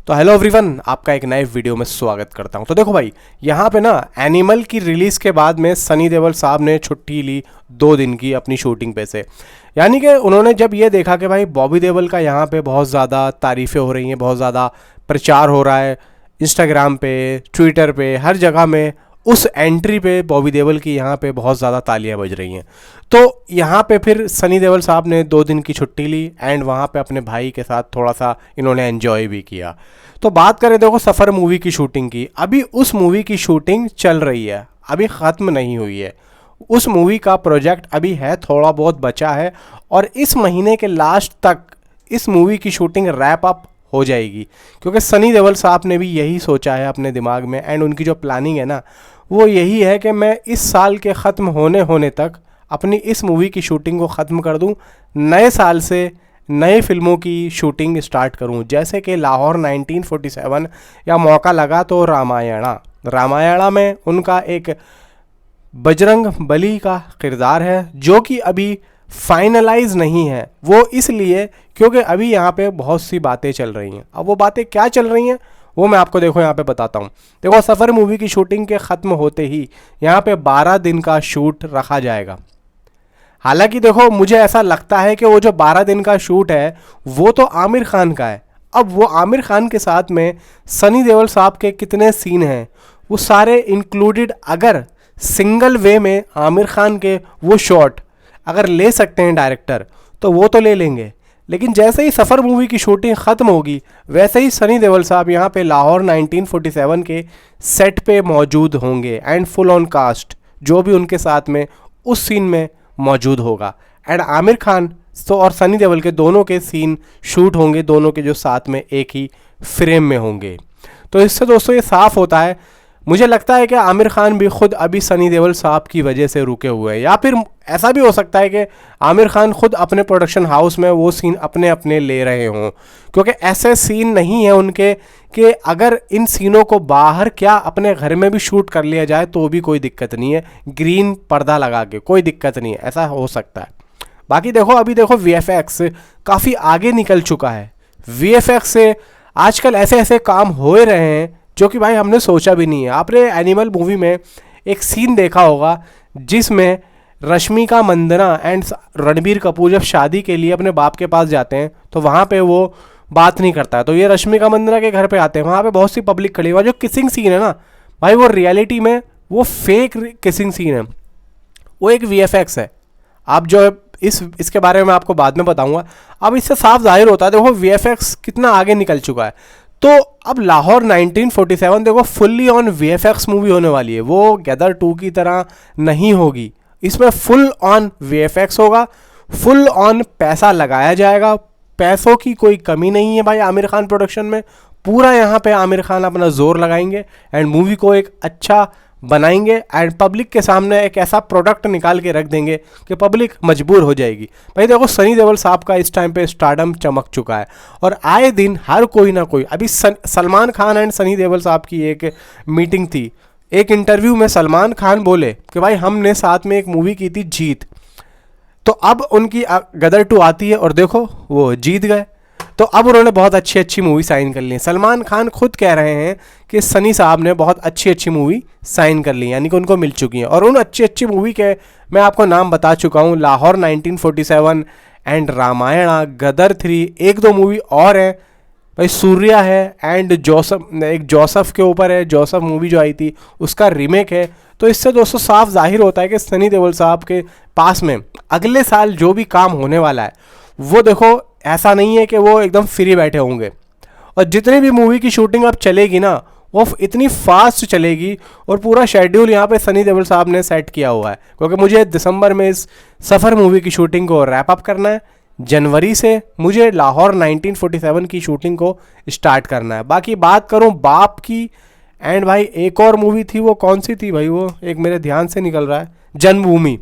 तो hello everyone, आपका एक नए वीडियो में स्वागत करता हूं। तो देखो भाई, यहाँ पे ना एनिमल की रिलीज़ के बाद में सनी देओल साहब ने छुट्टी ली 2 दिन की अपनी शूटिंग पे से। यानी कि उन्होंने जब ये देखा कि भाई बॉबी देओल का यहाँ पे बहुत ज़्यादा तारीफ़ें हो रही हैं, बहुत ज़्यादा प्रचार हो रहा है इंस्टाग्राम पे, ट्विटर पे, हर जगह में उस एंट्री पे बॉबी देओल की यहाँ पे बहुत ज़्यादा तालियां बज रही हैं। तो यहाँ पे फिर सनी देओल साहब ने 2 दिन की छुट्टी ली एंड वहाँ पे अपने भाई के साथ थोड़ा सा इन्होंने एंजॉय भी किया। तो बात करें देखो सफ़र मूवी की शूटिंग की, अभी उस मूवी की शूटिंग चल रही है, अभी ख़त्म नहीं हुई है। उस मूवी का प्रोजेक्ट अभी है, थोड़ा बहुत बचा है और इस महीने के लास्ट तक इस मूवी की शूटिंग रैप अप हो जाएगी, क्योंकि सनी देओल साहब ने भी यही सोचा है अपने दिमाग में एंड उनकी जो प्लानिंग है ना वो यही है कि मैं इस साल के ख़त्म होने तक अपनी इस मूवी की शूटिंग को ख़त्म कर दूं, नए साल से नए फिल्मों की शूटिंग स्टार्ट करूं, जैसे कि लाहौर 1947 या मौका लगा तो रामायणा में उनका एक बजरंग बली का किरदार है जो कि अभी फाइनलाइज नहीं है। वो इसलिए क्योंकि अभी यहाँ पे बहुत सी बातें चल रही हैं। अब वो बातें क्या चल रही हैं वो मैं आपको देखो यहाँ पे बताता हूँ। देखो, सफ़र मूवी की शूटिंग के ख़त्म होते ही यहाँ पे 12 दिन का शूट रखा जाएगा। हालांकि देखो, मुझे ऐसा लगता है कि वो जो 12 दिन का शूट है वो तो आमिर खान का है। अब वो आमिर खान के साथ में सनी देओल साहब के कितने सीन हैं वो सारे इंक्लूडेड, अगर सिंगल वे में आमिर खान के वो शॉट अगर ले सकते हैं डायरेक्टर तो वो तो ले लेंगे। लेकिन जैसे ही सफ़र मूवी की शूटिंग ख़त्म होगी वैसे ही सनी देओल साहब यहाँ पे लाहौर 1947 के सेट पे मौजूद होंगे एंड फुल ऑन कास्ट जो भी उनके साथ में उस सीन में मौजूद होगा। एंड आमिर खान तो और सनी देओल के दोनों के सीन शूट होंगे, दोनों के जो साथ में एक ही फ्रेम में होंगे। तो इससे दोस्तों ये साफ़ होता है, मुझे लगता है कि आमिर खान भी खुद अभी सनी देओल साहब की वजह से रुके हुए हैं, या फिर ऐसा भी हो सकता है कि आमिर खान खुद अपने प्रोडक्शन हाउस में वो सीन अपने अपने ले रहे हों, क्योंकि ऐसे सीन नहीं है उनके कि अगर इन सीनों को बाहर क्या अपने घर में भी शूट कर लिया जाए तो भी कोई दिक्कत नहीं है, ग्रीन पर्दा लगा के कोई दिक्कत नहीं है, ऐसा हो सकता है। बाकी देखो, अभी देखो VFX काफ़ी आगे निकल चुका है। VFX से आजकल ऐसे ऐसे काम हो रहे हैं जो कि भाई हमने सोचा भी नहीं है। आपने एनिमल मूवी में एक सीन देखा होगा जिसमें रश्मिका मंदाना एंड रणबीर कपूर जब शादी के लिए अपने बाप के पास जाते हैं तो वहाँ पे वो बात नहीं करता है, तो ये रश्मिका मंदाना के घर पे आते हैं, वहाँ पे बहुत सी पब्लिक खड़ी हुई। जो किसिंग सीन है ना भाई, वो रियलिटी में वो फेक किसिंग सीन है, वो एक VFX है। आप जो इसके बारे में आपको बाद में बताऊंगा। अब इससे साफ जाहिर होता है देखो VFX कितना आगे निकल चुका है। तो अब लाहौर 1947 देखो फुल्ली ऑन VFX मूवी होने वाली है, वो गदर 2 की तरह नहीं होगी। इसमें फुल ऑन VFX होगा, फुल ऑन पैसा लगाया जाएगा, पैसों की कोई कमी नहीं है भाई आमिर खान प्रोडक्शन में। पूरा यहाँ पे आमिर खान अपना जोर लगाएंगे एंड मूवी को एक अच्छा बनाएंगे एंड पब्लिक के सामने एक ऐसा प्रोडक्ट निकाल के रख देंगे कि पब्लिक मजबूर हो जाएगी। भाई देखो, सनी देओल साहब का इस टाइम पे स्टारडम चमक चुका है और आए दिन हर कोई ना कोई, अभी सलमान खान एंड सनी देओल साहब की एक मीटिंग थी। एक इंटरव्यू में सलमान खान बोले कि भाई हमने साथ में एक मूवी की थी जीत, तो अब उनकी गदर 2 आती है और देखो वो जीत गए। तो अब उन्होंने बहुत अच्छी अच्छी मूवी साइन कर ली है। सलमान खान खुद कह रहे हैं कि सनी साहब ने बहुत अच्छी अच्छी मूवी साइन कर ली, यानी कि उनको मिल चुकी हैं। और उन अच्छी अच्छी मूवी के मैं आपको नाम बता चुका हूँ, लाहौर 1947 एंड रामायणा, गदर 3, 1-2 मूवी और है भाई, सूर्या है एंड जोसफ के ऊपर है, जोसफ मूवी जो आई थी उसका रीमेक है। तो इससे दोस्तों साफ जाहिर होता है कि सनी देओल साहब के पास में अगले साल जो भी काम होने वाला है वो देखो ऐसा नहीं है कि वो एकदम फ्री बैठे होंगे। और जितनी भी मूवी की शूटिंग अब चलेगी ना वो इतनी फास्ट चलेगी और पूरा शेड्यूल यहाँ पे सनी देओल साहब ने सेट किया हुआ है, क्योंकि मुझे दिसंबर में इस सफ़र मूवी की शूटिंग को रैप अप करना है, जनवरी से मुझे लाहौर 1947 की शूटिंग को स्टार्ट करना है। बाकी बात करूँ बाप की एंड भाई एक और मूवी थी, वो कौन सी थी भाई, वो एक मेरे ध्यान से निकल रहा है, जन्मभूमि।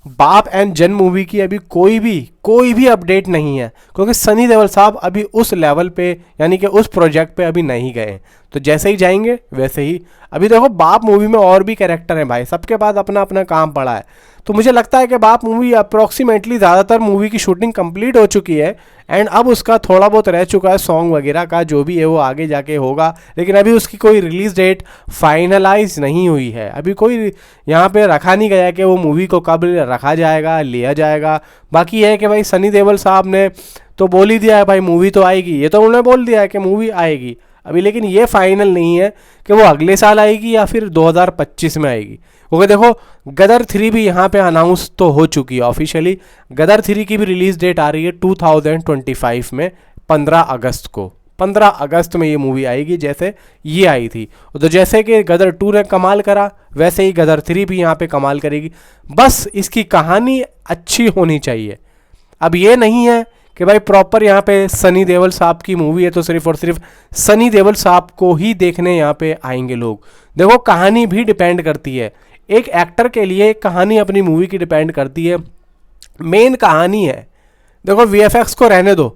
बाप एंड जन्म मूवी की अभी कोई भी कोई भी अपडेट नहीं है, क्योंकि सनी देओल साहब अभी उस लेवल पे यानी कि उस प्रोजेक्ट पे अभी नहीं गए। तो जैसे ही जाएंगे वैसे ही। अभी देखो बाप मूवी में और भी कैरेक्टर हैं भाई, सबके पास अपना अपना काम पड़ा है। तो मुझे लगता है कि बाप मूवी अप्रॉक्सीमेटली ज़्यादातर मूवी की शूटिंग कंप्लीट हो चुकी है, एंड अब उसका थोड़ा बहुत रह चुका है सॉन्ग वगैरह का, जो भी है वो आगे जाके होगा। लेकिन अभी उसकी कोई रिलीज़ डेट फाइनलाइज नहीं हुई है, अभी कोई यहाँ पे रखा नहीं गया कि वो मूवी को कब रखा जाएगा, लिया जाएगा। बाकी यह है कि भाई सनी देओल साहब ने तो बोल ही दिया है भाई मूवी तो आएगी, ये तो उन्होंने बोल दिया है कि मूवी आएगी अभी, लेकिन ये फाइनल नहीं है कि वो अगले साल आएगी या फिर 2025 में आएगी। क्योंकि देखो गदर 3 भी यहाँ पे अनाउंस तो हो चुकी है ऑफिशियली। गदर 3 की भी रिलीज़ डेट आ रही है 2025 में, 15 अगस्त को। 15 अगस्त में ये मूवी आएगी, जैसे ये आई थी। तो जैसे कि गदर 2 ने कमाल करा, वैसे ही गदर 3 भी यहाँ पे कमाल करेगी। बस इसकी कहानी अच्छी होनी चाहिए। अब ये नहीं है कि भाई प्रॉपर यहाँ पे सनी देओल साहब की मूवी है तो सिर्फ और सिर्फ सनी देओल साहब को ही देखने यहाँ पे आएंगे लोग। देखो कहानी भी डिपेंड करती है, एक एक्टर के लिए कहानी अपनी मूवी की डिपेंड करती है। मेन कहानी है, देखो वीएफएक्स को रहने दो,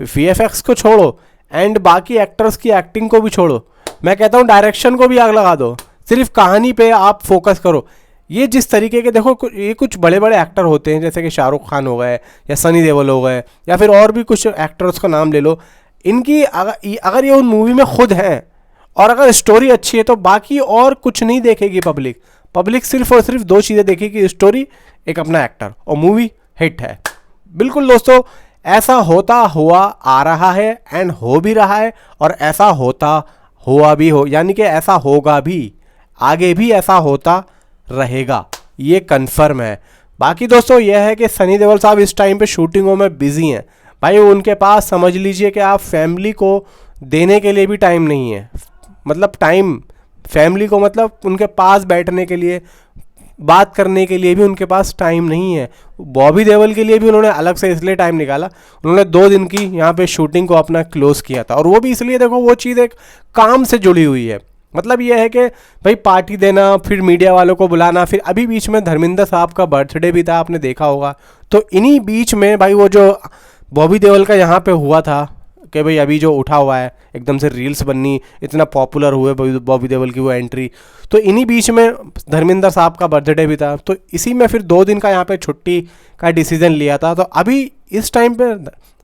वीएफएक्स को छोड़ो, एंड बाकी एक्टर्स की एक्टिंग को भी छोड़ो, मैं कहता हूँ डायरेक्शन को भी आग लगा दो, सिर्फ कहानी पे आप फोकस करो। ये जिस तरीके के देखो ये कुछ बड़े बड़े एक्टर होते हैं, जैसे कि शाहरुख खान हो गए या सनी देओल हो गए या फिर और भी कुछ एक्टर्स का नाम ले लो, इनकी अगर ये उन मूवी में खुद हैं और अगर स्टोरी अच्छी है तो बाकी और कुछ नहीं देखेगी पब्लिक सिर्फ और सिर्फ 2 चीज़ें देखेगी, स्टोरी, एक अपना एक्टर, और मूवी हिट है। बिल्कुल दोस्तों, ऐसा होता हुआ आ रहा है एंड हो भी रहा है, और ऐसा होता हुआ भी हो यानी कि ऐसा होगा भी, आगे भी ऐसा होता रहेगा, ये कंफर्म है। बाकी दोस्तों यह है कि सनी देओल साहब इस टाइम पे शूटिंगों में बिजी हैं भाई, उनके पास समझ लीजिए कि आप फैमिली को देने के लिए भी टाइम नहीं है। मतलब टाइम फैमिली को, मतलब उनके पास बैठने के लिए, बात करने के लिए भी उनके पास टाइम नहीं है। बॉबी देओल के लिए भी उन्होंने अलग से इसलिए टाइम निकाला, उन्होंने 2 दिन की यहाँ पे शूटिंग को अपना क्लोज किया था, और वो भी इसलिए, देखो वो चीज़ एक काम से जुड़ी हुई है। मतलब ये है कि भाई पार्टी देना, फिर मीडिया वालों को बुलाना, फिर अभी बीच में धर्मेंद्र साहब का बर्थडे भी था, आपने देखा होगा। तो इन्हीं बीच में भाई वो जो बॉबी देओल का यहाँ पे हुआ था कि भाई अभी जो उठा हुआ है, एकदम से रील्स बननी, इतना पॉपुलर हुए बॉबी देओल की वो एंट्री, तो इन्हीं बीच में धर्मेंद्र साहब का बर्थडे भी था, तो इसी में फिर 2 दिन का यहाँ पे छुट्टी का डिसीजन लिया था। तो अभी इस टाइम पे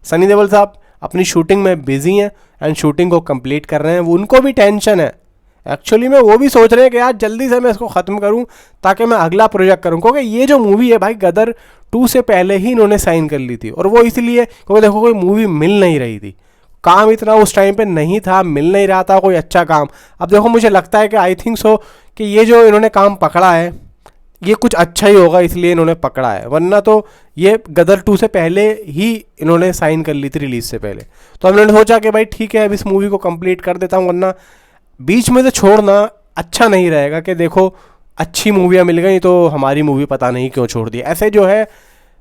सनी देओल साहब अपनी शूटिंग में बिजी हैं एंड शूटिंग को कंप्लीट कर रहे हैं। उनको भी टेंशन है एक्चुअली में, वो भी सोच रहे हैं कि यार जल्दी से मैं इसको ख़त्म करूं ताकि मैं अगला प्रोजेक्ट करूं, क्योंकि ये जो मूवी है भाई गदर 2 से पहले ही इन्होंने साइन कर ली थी, और वो इसलिए क्योंकि देखो कोई मूवी मिल नहीं रही थी, काम इतना उस टाइम पे नहीं था, मिल नहीं रहा था कोई अच्छा काम। अब देखो मुझे लगता है कि आई थिंक सो कि ये जो इन्होंने काम पकड़ा है ये कुछ अच्छा ही होगा, इसलिए इन्होंने पकड़ा है, वरना तो ये गदर 2 से पहले ही इन्होंने साइन कर ली थी रिलीज से पहले। तो हमने सोचा कि भाई ठीक है अब इस मूवी को कंप्लीट कर देता हूँ, वरना बीच में से छोड़ना अच्छा नहीं रहेगा कि देखो अच्छी मूवियाँ मिल गई तो हमारी मूवी पता नहीं क्यों छोड़ दी। ऐसे जो है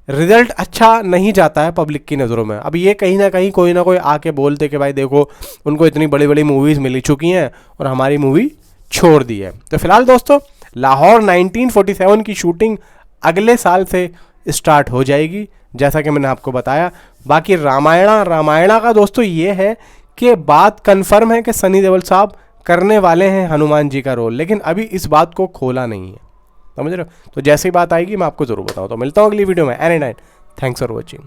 रिजल्ट अच्छा नहीं जाता है पब्लिक की नज़रों में। अब ये कहीं ना कहीं कोई ना कोई आके बोलते कि भाई देखो उनको इतनी बड़ी बड़ी मूवीज़ मिल चुकी हैं और हमारी मूवी छोड़ दी है। तो फिलहाल दोस्तों लाहौर 1947 की शूटिंग अगले साल से स्टार्ट हो जाएगी, जैसा कि मैंने आपको बताया। बाकी रामायणा का दोस्तों ये है कि बात कन्फर्म है कि सनी देओल साहब करने वाले हैं हनुमान जी का रोल, लेकिन अभी इस बात को खोला नहीं है, समझ रहे हो। तो जैसी बात आएगी मैं आपको ज़रूर बताऊँ। तो मिलता हूँ अगली वीडियो में any time. Thanks for watching.